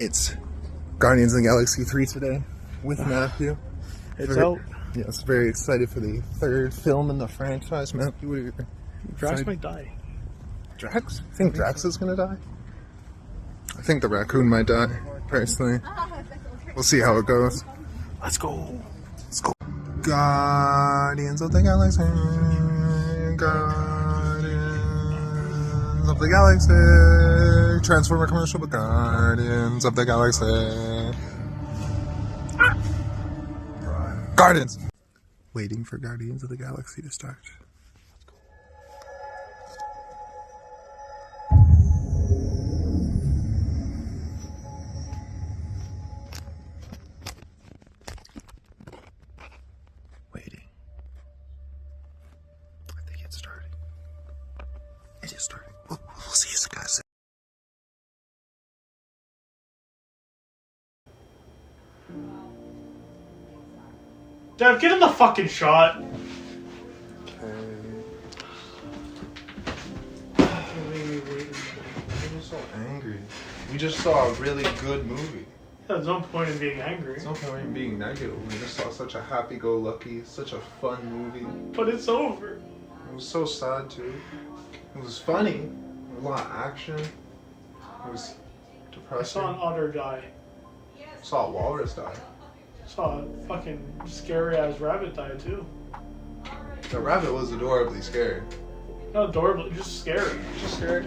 It's Guardians of the Galaxy 3 today with Matthew. It's out. Yes, very excited for the third film in the franchise. Matthew, Drax might die. Drax? I think Drax is gonna die. I think the raccoon might die, personally. We'll see how it goes. Let's go. Let's go. Guardians of the Galaxy. Guardians of the Galaxy. Transformer commercial, but Guardians of the Galaxy. Guardians. Waiting for Guardians of the Galaxy to start. Waiting. I think it's starting. It is starting. We'll see you guys. Dev, get in the fucking shot. I'm so angry. We just saw a really good movie. Yeah, there's no point in being angry. There's no point in being negative. We just saw such a happy-go-lucky, such a fun movie. But it's over. It was so sad too. It was funny. A lot of action. It was I depressing. saw an otter die. Saw a walrus die. Saw a fucking scary ass rabbit die too. The rabbit was adorably scary. Not adorable, just scary. Just scary.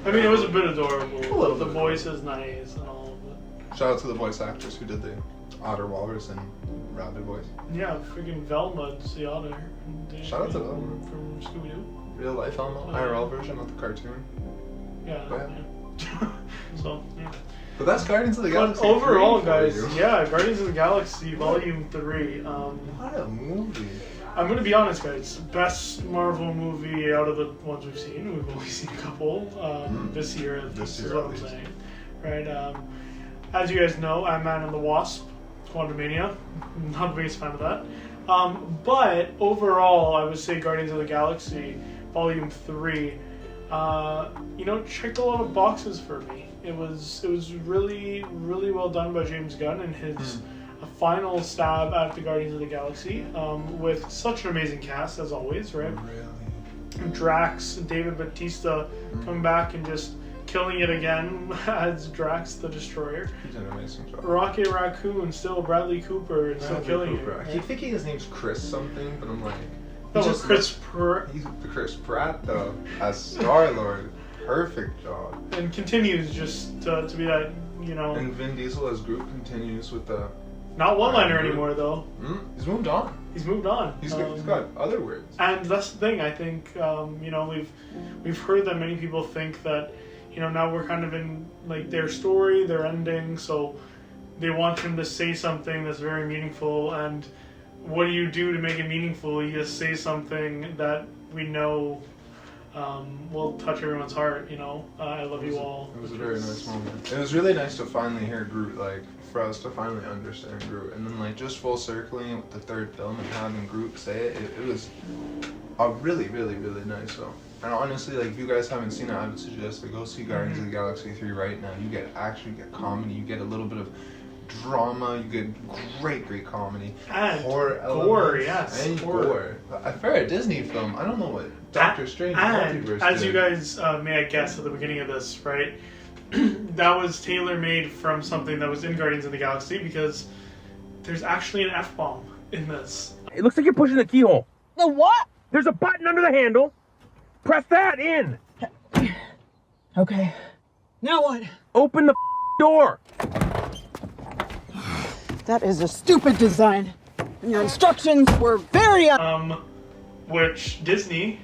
I mean, it was a bit adorable. A little The bit. voice is nice and all of it. Shout out to the voice actors who did the otter, walrus, and rabbit voice. Yeah, freaking Velma's the otter. Shout out to Velma. From Scooby-Doo. Real life Elmo, IRL version, not the cartoon. Yeah. Yeah. So, yeah. But that's Guardians of the But Galaxy. overall, 3 for guys, you. yeah, Guardians of the Galaxy Volume 3. What a movie. I'm gonna be honest, guys. Best Marvel movie out of the ones we've seen. We've only seen a couple this year. Is what I'm saying, right? As you guys know, Ant-Man and the Wasp, Quantumania. Not the biggest fan of that. But overall, I would say Guardians of the Galaxy Volume 3. Checked a lot of boxes for me. It was really, really well done by James Gunn and his final stab at the Guardians of the Galaxy, with such an amazing cast as always, right? Really? Drax, David Bautista coming back and just killing it again as Drax the Destroyer. He's an amazing job. Rocket Raccoon, still Bradley Cooper, and still killing it. I keep thinking his name's Chris something, but I'm like... No, Chris Pratt. He's Chris Pratt, though, as Star-Lord. Perfect job. And continues just to be that, And Vin Diesel as Groot continues with the... Not one-liner anymore, though. He's moved on. He's moved on. He's got other words. And that's the thing. I think we've heard that many people think that now we're kind of in like their story, their ending, so they want him to say something that's very meaningful. And what do you do to make it meaningful? You just say something that we know will touch everyone's heart. I love you all. It was a very nice moment. It was really nice to finally hear Groot, for us to finally understand Groot, and then just full circling with the third film and having Groot say it. It was a really, really, really nice film. And honestly, if you guys haven't seen it, I would suggest to go see Guardians of the Galaxy 3 right now. You get action, you get comedy, you get a little bit of drama, you get great comedy, and horror gore, elements, yes, and gore. For a Disney film, I don't know what Doctor Strange and Multiverse as did. you guys may have guessed at the beginning of this, right? That was tailor-made from something that was in Guardians of the Galaxy, because there's actually an F-bomb in this. It looks like you're pushing the keyhole. The what? There's a button under the handle. Press that in. Okay. Now what? Open the door. That is a stupid design. And your instructions were very Which Disney,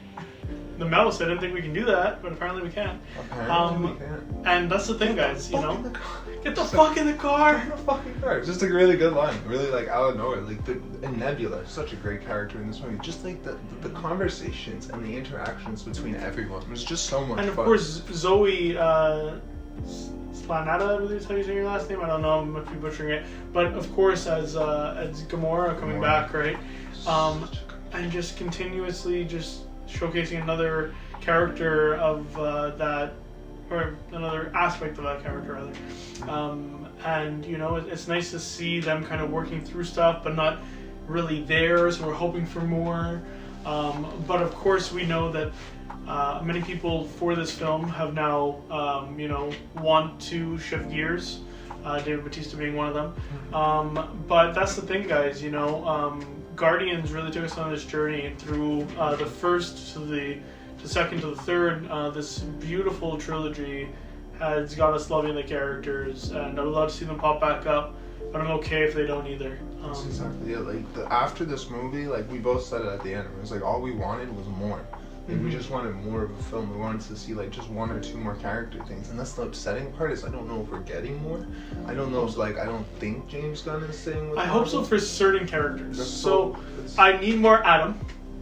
the mouse, I didn't think we can do that, but apparently we can. Apparently we can. And that's the thing, guys, Get the fuck in the car! Get in the fucking car. It's just a really good line. Really out of nowhere. And Nebula, such a great character in this movie. Just the conversations and the interactions between everyone. It was just so much fun. And of course, Zoe Slanata, I believe is how you say your last name. I don't know, I might be butchering it. But of course, as Gamora coming back, right? And just continuously just showcasing another character of that or another aspect of that character rather. And you know, it's nice to see them kind of working through stuff, but not really there. So we're hoping for more. But of course, we know that many people for this film have now, you know, want to shift gears. David Bautista being one of them. But that's the thing, guys. You know, Guardians really took us on this journey through the first to the second to the third. This beautiful trilogy has got us loving the characters, and I would love to see them pop back up. But I'm okay if they don't either. That's exactly it. Like after this movie, like we both said it at the end. It was like all we wanted was more. Like, we just wanted more of a film. We wanted to see like just one or two more character things, and that's the upsetting part. Is I don't know if we're getting more. I don't know if I don't think James Gunn is saying. I hope so for certain characters. So I need more Adam.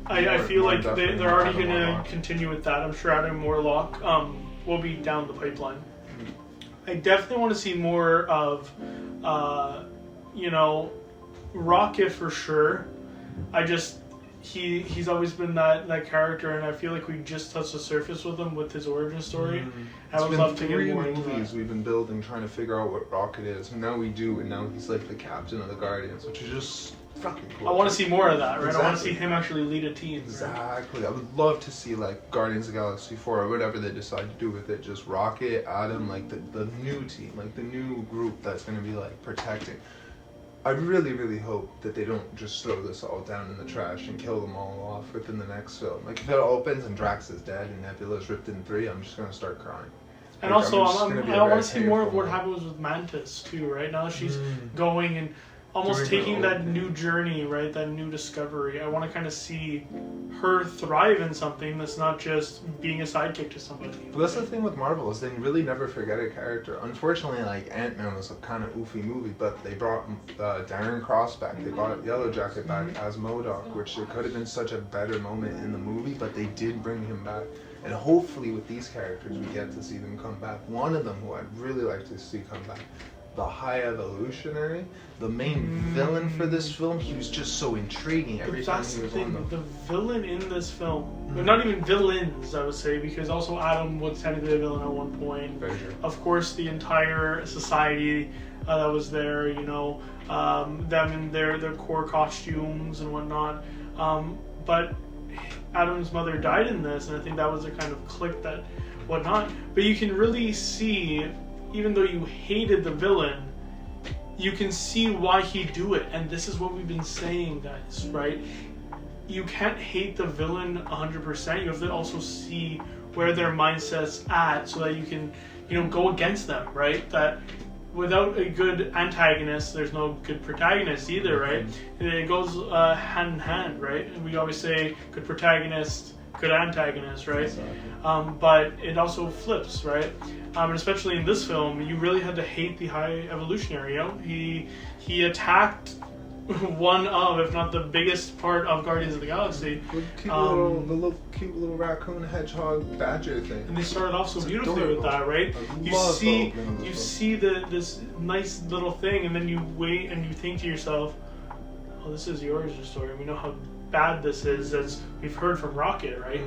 I feel like they're already going to continue with that. I'm sure Adam Warlock will be down the pipeline. I definitely want to see more of, you know, Rocket for sure. He's always been that character, and I feel like we just touched the surface with him with his origin story. I would love to get more into that. We've been building, trying to figure out what Rocket is, and now we do, and now he's like the captain of the Guardians, which is just fucking cool. I want to see more of that, right? Exactly. I want to see him actually lead a team. Exactly. Right? I would love to see like Guardians of the Galaxy 4 or whatever they decide to do with it. Just Rocket, Adam, like the new team, like the new group that's going to be like protecting. I really, really hope that they don't just throw this all down in the trash and kill them all off within the next film. Like, if it opens and Drax is dead and Nebula's ripped in 3, I'm just going to start crying. And like, also, I want to see more of what happens with Mantis, too, right? Now she's going and almost taking that new journey, right? That new discovery. I want to kind of see her thrive in something that's not just being a sidekick to somebody. But that's the thing with Marvel, is they really never forget a character. Unfortunately, like, Ant-Man was a kind of oofy movie, but they brought Darren Cross back. They brought Yellow Jacket back as MODOK, which it could have been such a better moment in the movie, but they did bring him back. And hopefully with these characters, we get to see them come back. One of them who I'd really like to see come back, the High Evolutionary, the main villain for this film. He was just so intriguing every time he was on the villain in this film. But not even villains, I would say, because also Adam was technically a villain at one point. Very true. Of course, the entire society that was there, you know, them in their core costumes and whatnot. But Adam's mother died in this, and I think that was a kind of click that whatnot. But you can really see, even though you hated the villain, you can see why he'd do it. And this is what we've been saying, guys, right? You can't hate the villain 100%. You have to also see where their mindset's at so that you can, you know, go against them, right? That without a good antagonist, there's no good protagonist either, right? It goes hand in hand, right? And we always say good protagonist, good antagonist, right? Exactly. But it also flips, right? And especially in this film, you really had to hate the High Evolutionary. You know, he attacked one of, if not the biggest part of Guardians of the Galaxy. The cute little raccoon hedgehog badger thing. And they started off so beautifully with that, right? You see this nice little thing, and then you wait and you think to yourself, "Oh, this is the origin story. We know how bad this is, as we've heard from Rocket, right?"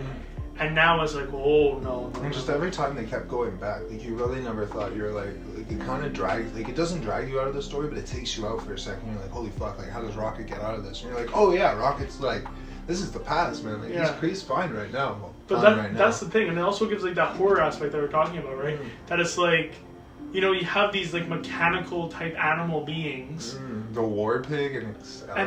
And now it's like, oh no. And just every time they kept going back, like you really never thought you were like it kind of drags, like it doesn't drag you out of the story, but it takes you out for a second. You're like, holy fuck, like how does Rocket get out of this? And you're like, oh yeah, Rocket's like, this is the past, man. Like he's fine right now. But that's the thing, and it also gives like that horror aspect that we're talking about, right? That it's like, you know, you have these like mechanical type animal beings. The war pig and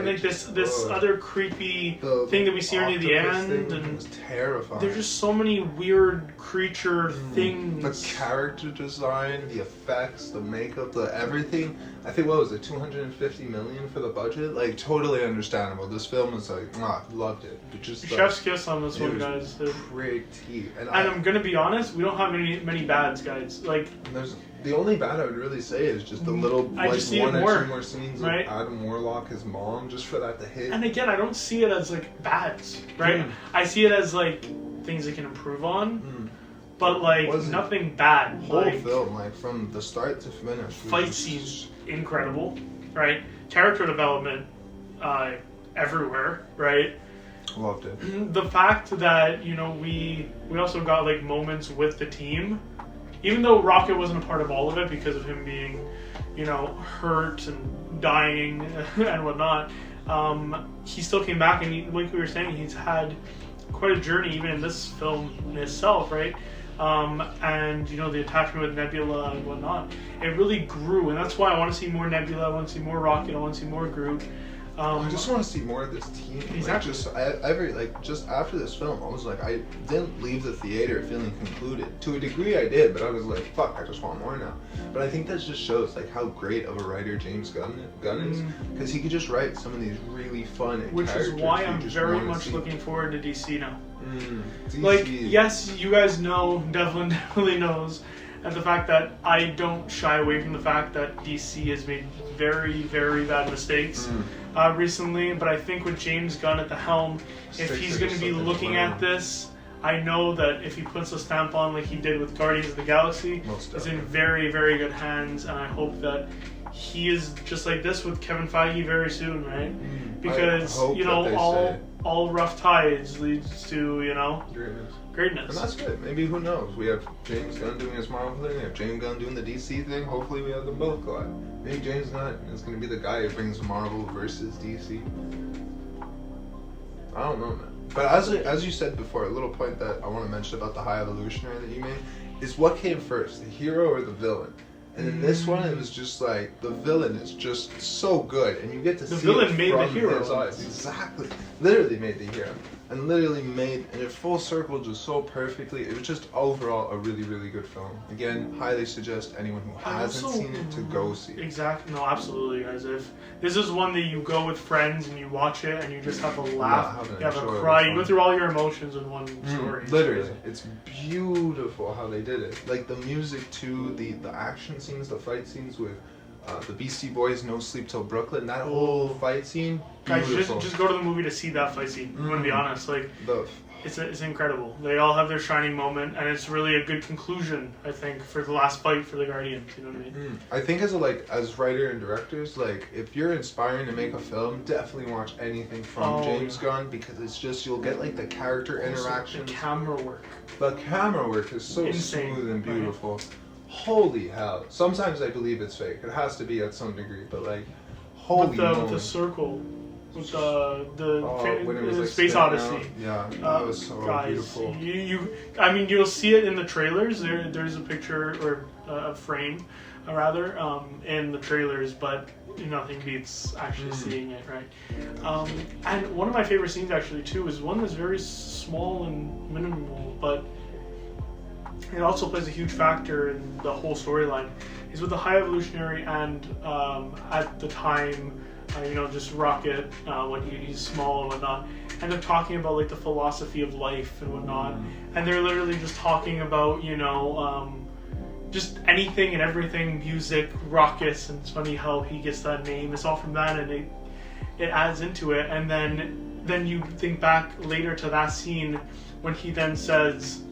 like this other creepy thing that we see near the end, and it's terrifying. There's just so many weird creature things. The character design, the effects, the makeup, the everything. I think what was it, $250 million for the budget? Like totally understandable. This film is like, loved it. But just chef's kiss on this one, guys. Pretty. And I'm gonna be honest, we don't have many bads, guys. Like the only bad I would really say is just the little like one or two more scenes right? of Adam Warlock, his mom, just for that to hit. And again, I don't see it as like bads, right? I see it as like things they can improve on, but like nothing bad. Whole film, like from the start to finish. Fight scenes incredible, right? Character development everywhere, right? Loved it. The fact that, you know, we also got like moments with the team even though Rocket wasn't a part of all of it because of him being, hurt and dying and whatnot, he still came back, and like we were saying, he's had quite a journey even in this film in itself, right? And the attachment with Nebula and whatnot, it really grew, and that's why I want to see more Nebula, I want to see more Rocket, I want to see more Groot. I just want to see more of this team. Exactly. Just after this film, I was like, I didn't leave the theater feeling concluded. To a degree, I did, but I was like, fuck, I just want more now. But I think that just shows like how great of a writer James Gunn is, because he could just write some of these really fun Which is characters why you I'm just very wanna much see. looking forward to DC now. DC. Like, yes, you guys know, Devlin definitely knows, and the fact that I don't shy away from the fact that DC has made very, very bad mistakes recently, but I think with James Gunn at the helm, if he's going to be looking at this, I know that if he puts a stamp on like he did with Guardians of the Galaxy, it's in very, very good hands, and I hope that he is just like this with Kevin Feige very soon, right? Because, all rough tides leads to, greatness. And that's good. Maybe, who knows? We have James Gunn doing his Marvel thing, we have James Gunn doing the DC thing. Hopefully we have them both collide. Maybe James Gunn is going to be the guy who brings Marvel versus DC. I don't know, man. But as you said before, a little point that I want to mention about the High Evolutionary that you made is what came first, the hero or the villain? And in this one, it was just like, the villain is just so good, and you get to see the villain it made from the hero. his eyes. Exactly. Literally made the hero. And literally made, and it full circled just so perfectly. It was just overall a really, really good film. Again, highly suggest anyone who hasn't seen it to go see it. Exactly. No, absolutely, guys. If this is one that you go with friends and you watch it and you just have a laugh, you have a cry, you go through all your emotions in one story. Literally. It's beautiful how they did it. Like the music too, the action scenes, the fight scenes with the Beastie Boys, No Sleep Till Brooklyn, that whole fight scene, beautiful. Guys, just go to the movie to see that fight scene. I'm gonna be honest, like it's incredible. They all have their shining moment, and it's really a good conclusion, I think, for the last fight for the Guardians. You know what I mean? I think as writer and directors, like if you're inspiring to make a film, definitely watch anything from James Gunn, because it's just, you'll get like the character interactions. The camera work. The camera work is so insane, smooth and beautiful. Right? Holy hell. Sometimes I believe it's fake. It has to be at some degree, but like, holy moly. With the circle, with when it was like Space Odyssey. Out. Yeah, that was so beautiful. You'll see it in the trailers. There's a picture, or a frame, rather, in the trailers, but nothing beats actually seeing it, right? And one of my favorite scenes actually too is one that's very small and minimal, but it also plays a huge factor in the whole storyline, is with the High Evolutionary and at the time, just Rocket, when he's small and whatnot, and they're talking about like the philosophy of life and whatnot, and they're literally just talking about, just anything and everything, music, rockets, and it's funny how he gets that name. It's all from that, and it adds into it, and then you think back later to that scene when he then says,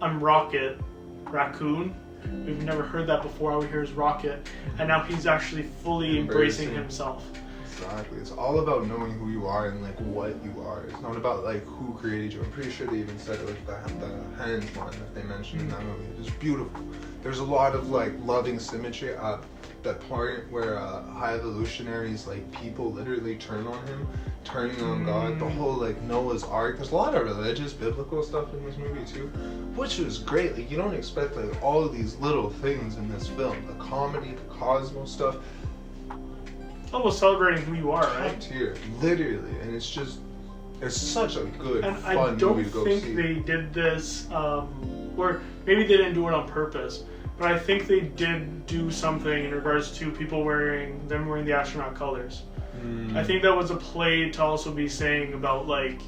"I'm Rocket, Raccoon." We've never heard that before. All we hear is Rocket, and now he's actually fully embracing himself. Exactly. It's all about knowing who you are and like what you are. It's not about like who created you. I'm pretty sure they even said it, like the hands one that they mentioned in that movie. It was beautiful. There's a lot of like loving symmetry at that point where High Evolutionaries, like people literally turn on him, turning on God. The whole like Noah's Ark. There's a lot of religious, biblical stuff in this movie too, which was great. Like you don't expect like all of these little things in this film. The comedy, the cosmos stuff. Almost celebrating who you are, right? Tier, literally, and it's such a good, and fun movie to go see. I don't think they did this, or maybe they didn't do it on purpose, but I think they did do something in regards to people wearing the astronaut colors. I think that was a play to also be saying about like,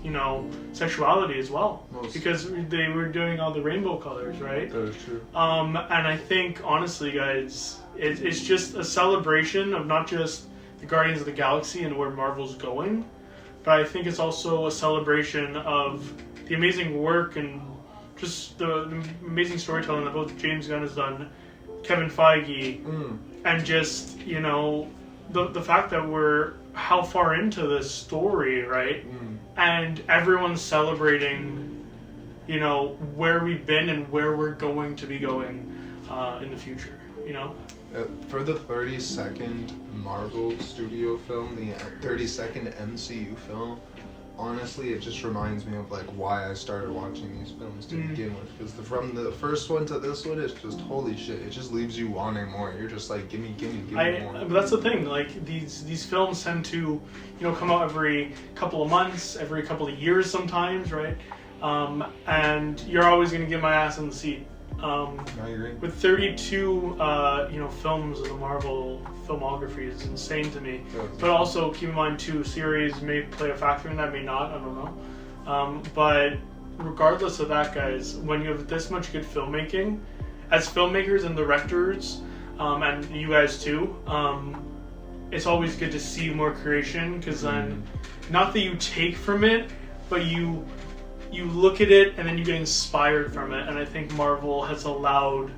sexuality as well. Because they were doing all the rainbow colors, right? That is true. And I think, honestly, guys, it's just a celebration of not just the Guardians of the Galaxy and where Marvel's going, but I think it's also a celebration of the amazing work and just the amazing storytelling that both James Gunn has done, Kevin Feige, and just, the fact that we're how far into this story, right? And everyone's celebrating you know, where we've been and where we're going to be going in the future, you know? For the 30-second Marvel studio film, the 30-second MCU film, honestly, it just reminds me of like why I started watching these films to begin with. Because from the first one to this one, it's just holy shit. It just leaves you wanting more. You're just like, give me more. But that's the thing. Like these films tend to, you know, come out every couple of months, every couple of years sometimes, right? And you're always gonna get my ass in the seat. I agree. With 32, you know, films in the Marvel filmography is insane to me. But also keep in mind too, series may play a factor in that, may not. I don't know. But regardless of that, guys, when you have this much good filmmaking, as filmmakers and directors, and you guys too, it's always good to see more creation, because then, not that you take from it, but you look at it and then you get inspired from it. And I think Marvel has allowed,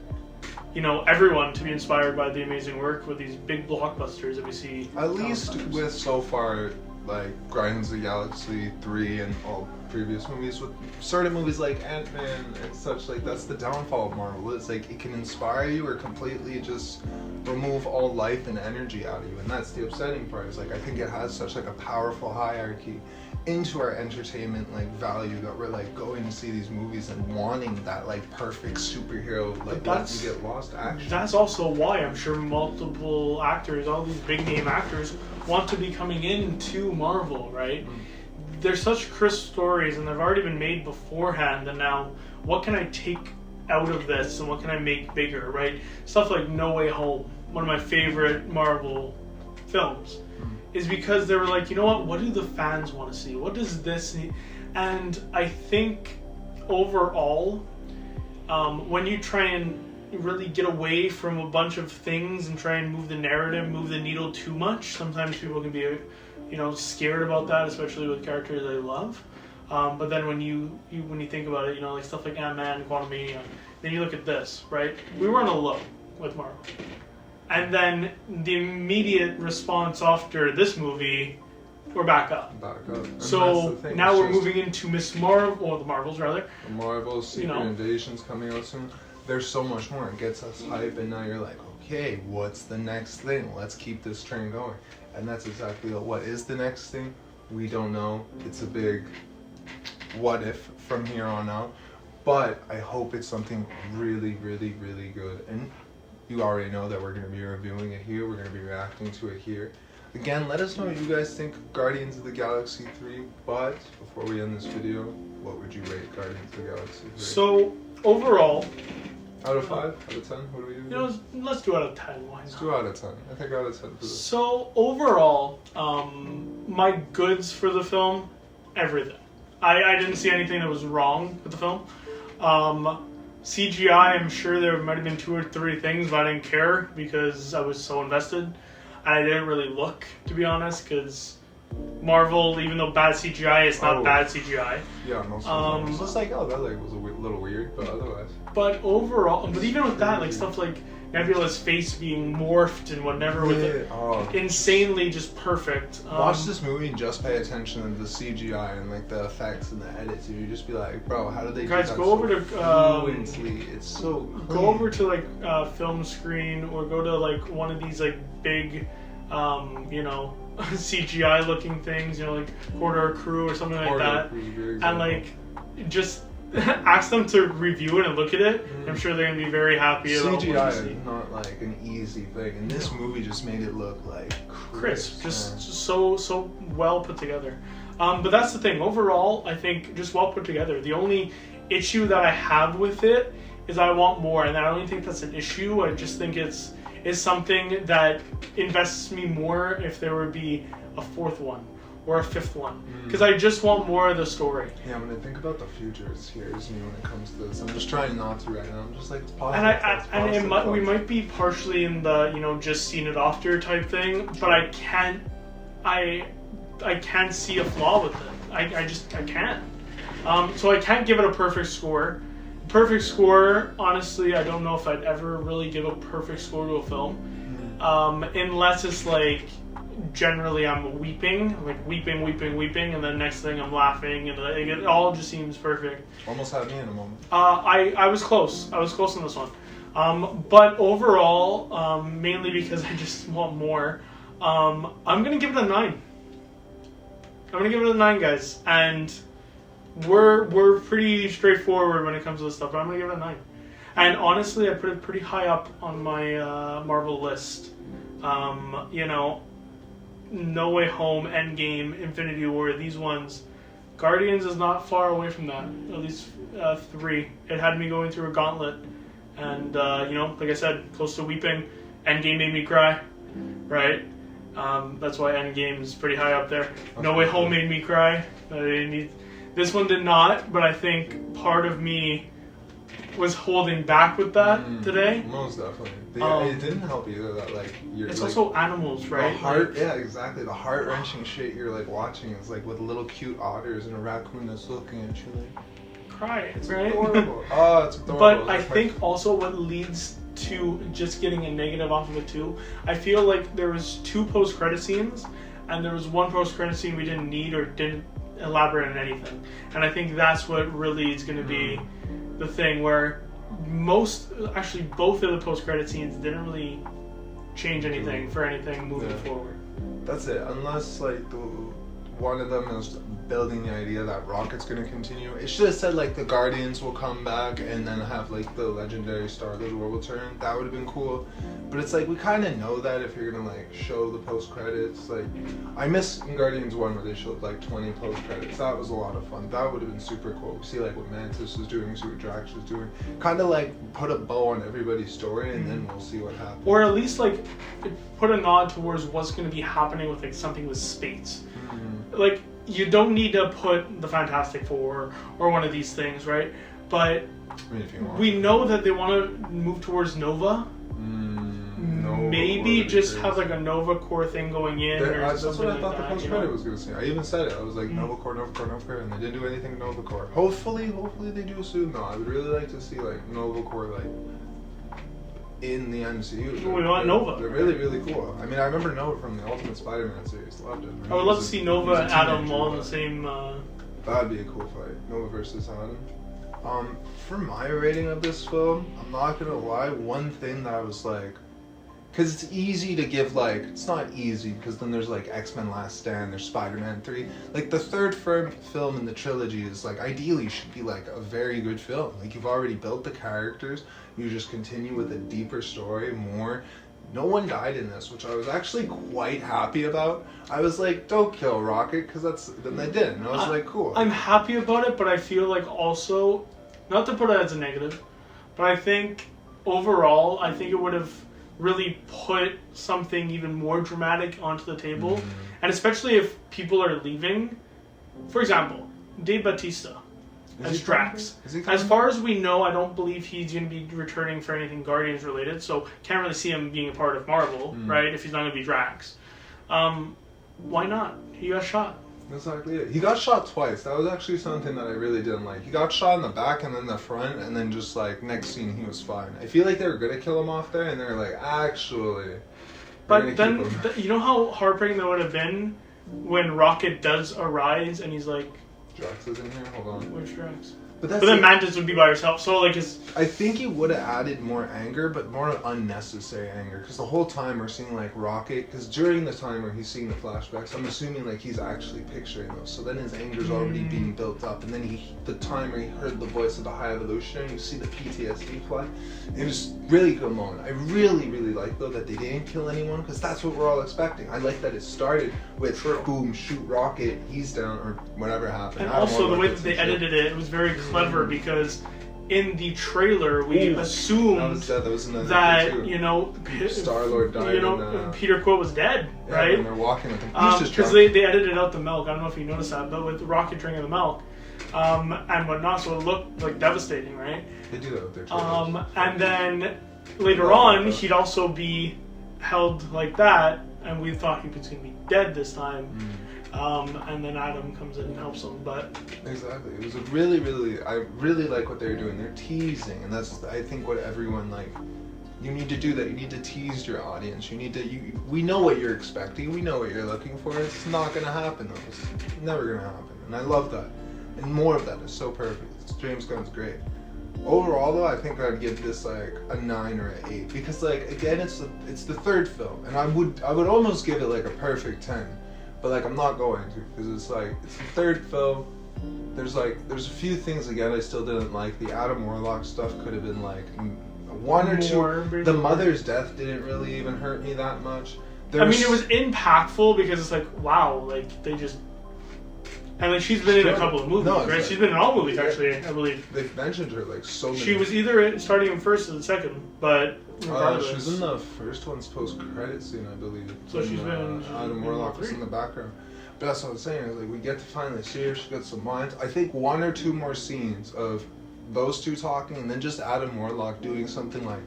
you know, everyone to be inspired by the amazing work with these big blockbusters that we see. At least with so far, like Guardians of the Galaxy 3 and all previous movies, with certain movies like Ant-Man and such, like that's the downfall of Marvel. It's like it can inspire you or completely just remove all life and energy out of you, and that's the upsetting part. Is like I think it has such like a powerful hierarchy into our entertainment like value that we're like going to see these movies and wanting that like perfect superhero like you get lost action. That's also why I'm sure multiple actors, all these big name actors, want to be coming into Marvel, right? There's such crisp stories and they've already been made beforehand, and now what can I take out of this and what can I make bigger, right? Stuff like No Way Home, one of my favorite Marvel films, is because they were like, you know what do the fans want to see? What does this need? And I think overall, when you try and really get away from a bunch of things and try and move the narrative, move the needle too much, sometimes people can be, you know, scared about that, especially with characters they love. But then when you think about it, you know, like stuff like Ant-Man, Quantumania, then you look at this, right? We were on a low with Marvel. And then the immediate response after this movie, we're back up. And so now we're moving into Miss Marvel, or the Marvels rather. The Marvels, Secret Invasion's coming out soon. There's so much more. It gets us hype, and now you're like, okay, what's the next thing? Let's keep this train going. And that's exactly what is the next thing. We don't know. It's a big what if from here on out. But I hope it's something really, really, really good. And you already know that we're going to be reviewing it here. We're going to be reacting to it here. Again, let us know what you guys think of Guardians of the Galaxy 3. But before we end this video, what would you rate Guardians of the Galaxy 3? So, overall... Out of 5? Out of 10? What do we do? You know, let's do out of 10. Why not? Let's do out of 10. I think out of 10 for this. So, overall, my goods for the film, everything. I didn't see anything that was wrong with the film. CGI, I'm sure there might have been 2 or 3 things, but I didn't care because I was so invested. And I didn't really look, to be honest, because Marvel, even though bad CGI, it's not bad CGI. Yeah, most of the time. It's just like, that like was a little weird, but otherwise. But overall, but even with that, like stuff like Nebula's face being morphed and whatever, with it, insanely just perfect. Watch this movie and just pay attention to the CGI and like the effects and the edits, and you just be like, bro, how did they guys do that go over to fluently? It's so clean. Go over to like Film Screen, or go to like one of these like big, you know, CGI looking things, you know, like Corridor Crew or something like that, and like just ask them to review it and look at it. I'm sure they're gonna be very happy about CGI is not like an easy thing, and this movie just made it look like crisp, just so well put together. But that's the thing. Overall, I think just well put together. The only issue that I have with it is I want more, and I don't even think that's an issue. I just think it's something that invests me more if there would be a 4th one or a 5th one, because I just want more of the story. Yeah, when I think about the future, it scares me when it comes to this. I'm just trying not to right now. I'm just like, it's positive. We might be partially in the, you know, just seen it after type thing, but I can't see a flaw with it. I can't. So I can't give it a perfect score. Perfect score, honestly, I don't know if I'd ever really give a perfect score to a film, unless it's like generally I'm weeping, and then next thing I'm laughing, and it all just seems perfect. Almost had me in a moment. I was close. I was close on this one. But overall, mainly because I just want more, I'm going to give it a 9. I'm going to give it a 9, guys. And we're pretty straightforward when it comes to this stuff, but I'm going to give it a 9. And honestly, I put it pretty high up on my Marvel list. You know, No Way Home, Endgame, Infinity War, these ones. Guardians is not far away from that. At least 3. It had me going through a gauntlet. And, you know, like I said, close to weeping. Endgame made me cry, right? That's why Endgame is pretty high up there. No Way Home made me cry. This one did not, but I think part of me was holding back with that today. Most definitely. It didn't help either that, like, you're... It's like, also animals, right? The heart, yeah, exactly. The heart-wrenching shit you're, like, watching is, like, with little cute otters and a raccoon that's looking at you, like... Cry, it's right? adorable. Oh, it's adorable. But I think also what leads to just getting a negative off of it too, I feel like there was 2 post-credit scenes, and there was 1 post-credit scene we didn't need or didn't elaborate on anything. And I think that's what really is going to be the thing where both of the post-credit scenes didn't really change anything for anything moving forward. That's it. Unless, like, one of them is building the idea that Rocket's going to continue. It should have said, like, the Guardians will come back and then have, like, the legendary Star-Lord will return. That would have been cool. But it's like, we kind of know that if you're going to, like, show the post-credits. Like, I miss in Guardians 1 where they showed, like, 20 post-credits. That was a lot of fun. That would have been super cool. We see, like, what Mantis was doing, see what Drax was doing. Kind of, like, put a bow on everybody's story and then we'll see what happens. Or at least, like, put a nod towards what's going to be happening with, like, something with space. Like, you don't need to put the Fantastic Four or one of these things, right? But we know that they want to move towards Nova. Maybe just have like a Nova Core thing going in. That's what I thought the post-credit was going to say. I even said it. I was like, Nova Core, and they didn't do anything with Nova Core. Hopefully they do soon, though. I would really like to see, like, Nova Core, like, in the MCU. We want Nova. They're really, really cool. I mean, I remember Nova from the Ultimate Spider-Man series. Loved it. I would love to see Nova and Adam all in the same... That'd be a cool fight. Nova versus Adam. For my rating of this film, I'm not gonna lie, one thing that I was like... Because it's easy to give, like... It's not easy, because then there's, like, X-Men Last Stand, there's Spider-Man 3. Like, the third film in the trilogy is, like, ideally should be, like, a very good film. Like, you've already built the characters. You just continue with a deeper story, more. No one died in this, which I was actually quite happy about. I was like, don't kill Rocket, because then they did. And I was like, cool. I'm happy about it, but I feel like also... Not to put it as a negative, but I think overall, I think it would have really put something even more dramatic onto the table. And especially if people are leaving. For example, Dave Bautista as Drax. As far as we know, I don't believe he's going to be returning for anything Guardians related, so can't really see him being a part of Marvel, right, if he's not going to be Drax. Why not? He got shot. Exactly it. He got shot twice. That was actually something that I really didn't like. He got shot in the back and then the front, and then just, like, next scene he was fine. I feel like they were going to kill him off there, and they were like, actually... But then, you know how heartbreaking that would have been when Rocket does arise, and he's like... Drax is in here? Hold on. Where's Drax? But then Mantis would be by herself, so like his... I think it would have added more anger, but more unnecessary anger. Because the whole time we're seeing, like, Rocket... Because during the time where he's seeing the flashbacks, I'm assuming, like, he's actually picturing those. So then his anger's already being built up. And then the time where he heard the voice of the High Evolutionary, you see the PTSD fly. It was really good moment. I really, really like, though, that they didn't kill anyone. Because that's what we're all expecting. I like that it started with, boom, shoot Rocket, he's down, or whatever happened. And also, the way that they edited it was very clever because in the trailer we assumed that you know Star-Lord died. You know, Peter Quill was dead, right? And they're walking with him. Because they edited out the milk. I don't know if you noticed that, but with Rocket drinking the milk and whatnot, so it looked like devastating, right? They do that with their trailers. And then later on, he'd also be held like that, and we thought he was going to be dead this time. And then Adam comes in and helps him, but... Exactly. It was a really, really... I really like what they're doing. They're teasing, and that's, I think, what everyone, like, You need to do that. You need to tease your audience. We know what you're expecting. We know what you're looking for. It's not gonna happen though. It's never gonna happen. And I love that. And more of that is so perfect. James Gunn's great. Overall though, I think I'd give this like a 9 or an 8 because like again, it's the third film, and I would almost give it like a perfect 10, but like I'm not going to because it's the third film. There's a few things again I still didn't like. The Adam Warlock stuff could have been like one or two. The mother's death didn't really even hurt me that much. I mean, it was impactful because it's like, wow, like they just. And like she's been in a couple of movies, right? She's been in all movies, actually, I believe. They've mentioned her like so many. She was either starting in first or the second, but regardless. She was in the first one's post-credit scene, I believe. So she's been Adam Warlock was in the background. But that's what I'm saying, is like we get to finally see her, she got some lines. I think 1 or 2 more scenes of those two talking, and then just Adam Warlock doing something like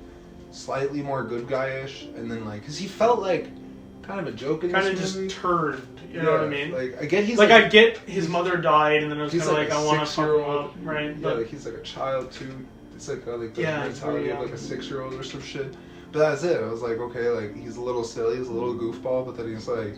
slightly more good guy-ish, and then like, because he felt like kind of a joke in this movie. Kind of just turned, you know what I mean? Like, I get he's like I get his mother died, and then it was kind of like, I want to talk about, right? Yeah, like he's like a child too. It's like the mentality of like a 6-year-old or some shit. But that's it. I was like, okay, like he's a little silly, he's a little goofball, but then he's like,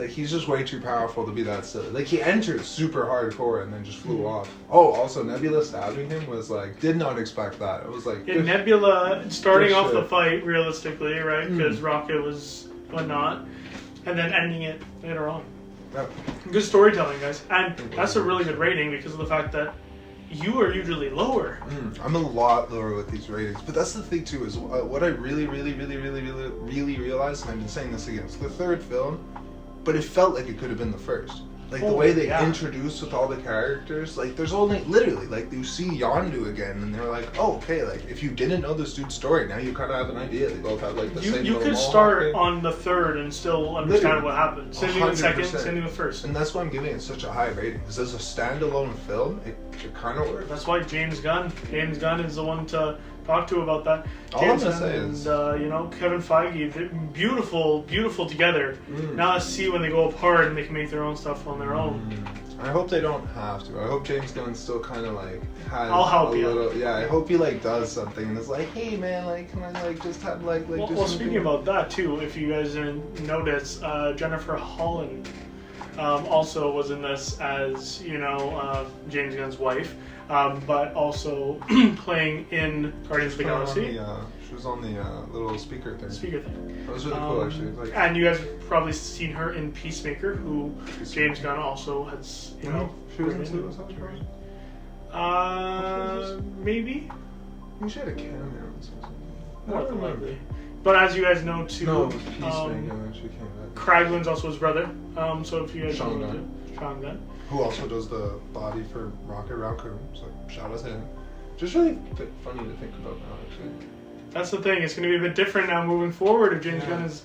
he's just way too powerful to be that silly. Like he entered super hardcore and then just flew off. Oh, also Nebula stabbing him was like, did not expect that. It was like Nebula starting off the fight realistically, right? Because Rocket was whatnot, and then ending it later on. Yep. Good storytelling, guys, and that's a really good rating because of the fact that you are usually lower. I'm a lot lower with these ratings, but that's the thing too. Is what I really realized, and I've been saying this again. It's the third film. But it felt like it could have been the first. Like the way they introduced with all the characters. Like there's only literally like you see Yondu again, and they're like, oh, okay. Like if you didn't know this dude's story, now you kind of have an idea. They both have like the same. You could start on the third and still understand what happened. Same thing with second. Same thing with first. And that's why I'm giving it such a high rating. Because as a standalone film, it kind of works. That's why James Gunn is the one to talk to about that. James Gunn and Kevin Feige, beautiful together. Now let's see when they go apart and they can make their own stuff on their own. I hope they don't have to. I hope James Gunn still kind of like has I'll help a you. little. Yeah, I hope he like does something and is like, hey man, like can I like just have like do something? Speaking about that too, if you guys didn't notice, Jennifer Holland also was in this as James Gunn's wife. But also playing in Guardians of the Galaxy. She was on the little speaker thing. That was really cool, actually. Like, and you guys have probably seen her in Peacemaker, who James Gunn also has, She was in Suicide Squad? Maybe. I think she had a cameo in something. More than likely. But as you guys know, too, no, it was Peacemaker, and she came back. Kraglin's also his brother. So if you guys Sean know Gunn. Sean Gunn. Who also does the body for Rocket Raccoon, so shout out to him. Just really funny to think about now, actually. That's the thing, it's going to be a bit different now moving forward if James Gunn is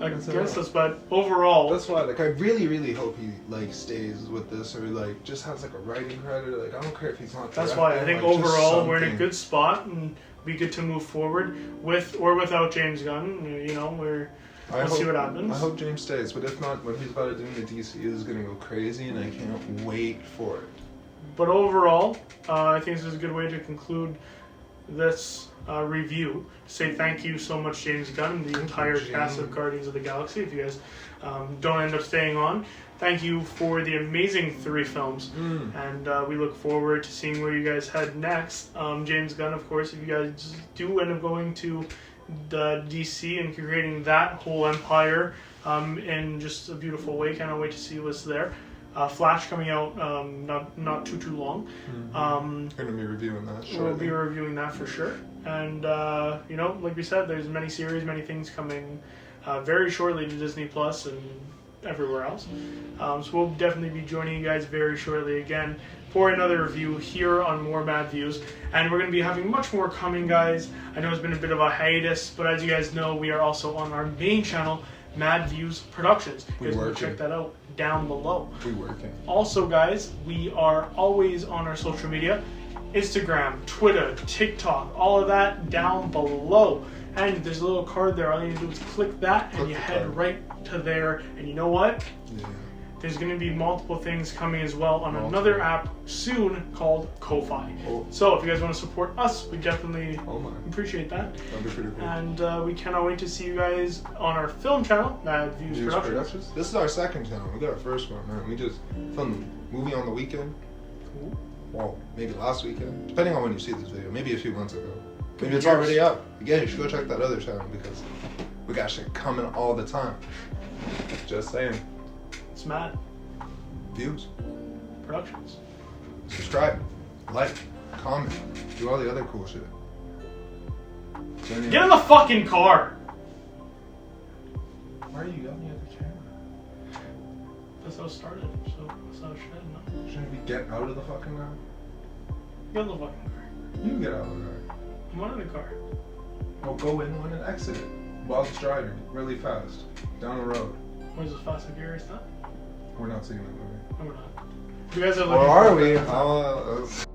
against us, but overall... That's why, like, I really hope he, like, stays with this, or, like, just has, like, a writing credit, like, I don't care if he's not That's why, I think like, overall we're in a good spot, and we get to move forward with or without James Gunn, we'll see what happens. I hope James stays, but if not, what he's about to do in the DCU is going to go crazy, and I can't wait for it. But overall, I think this is a good way to conclude this review. Say thank you so much, James Gunn, and the entire cast of Guardians of the Galaxy. If you guys don't end up staying on, thank you for the amazing 3 films, and we look forward to seeing where you guys head next. James Gunn, of course, if you guys do end up going to the DC and creating that whole empire in just a beautiful way. Can't wait to see what's there. Flash coming out not too long. Going to be reviewing that shortly. We'll be reviewing that for sure. And like we said, there's many series, many things coming very shortly to Disney Plus and everywhere else. So we'll definitely be joining you guys very shortly again for another review here on more MADViews. And we're going to be having much more coming, guys. I know it's been a bit of a hiatus, but as you guys know, we are also on our main channel, MADViews Productions. You guys can check that out down below. We're working. Also, guys, we are always on our social media. Instagram, Twitter, TikTok, all of that down below. And there's a little card there. All you need to do is click that and you head right to there. And you know what? Yeah. there's going to be multiple things coming as well on another app soon called Ko-Fi. Oh. So if you guys want to support us, we definitely appreciate that. That'd be pretty cool. And we cannot wait to see you guys on our film channel, MADViews Productions. This is our second channel. We got our first one, man. We just filmed a movie on the weekend. Cool. Well, maybe last weekend, depending on when you see this video. Maybe a few months ago. Maybe it's already up. Again, you should go check that other channel because we got shit coming all the time. Just saying. It's MADViews Productions. Subscribe, like, comment, do all the other cool shit. Get in the fucking car! Why are you yelling at the camera? That's how it started, so that's how it should, no? Shouldn't we get out of the fucking car? Get in the fucking car. You get out of the car. I'm out of the car. Well, go in one and exit it while it's driving really fast down the road. What is this, Fast and Furious stuff? We're not seeing that movie. No, we're not. You guys are Or looking are for we?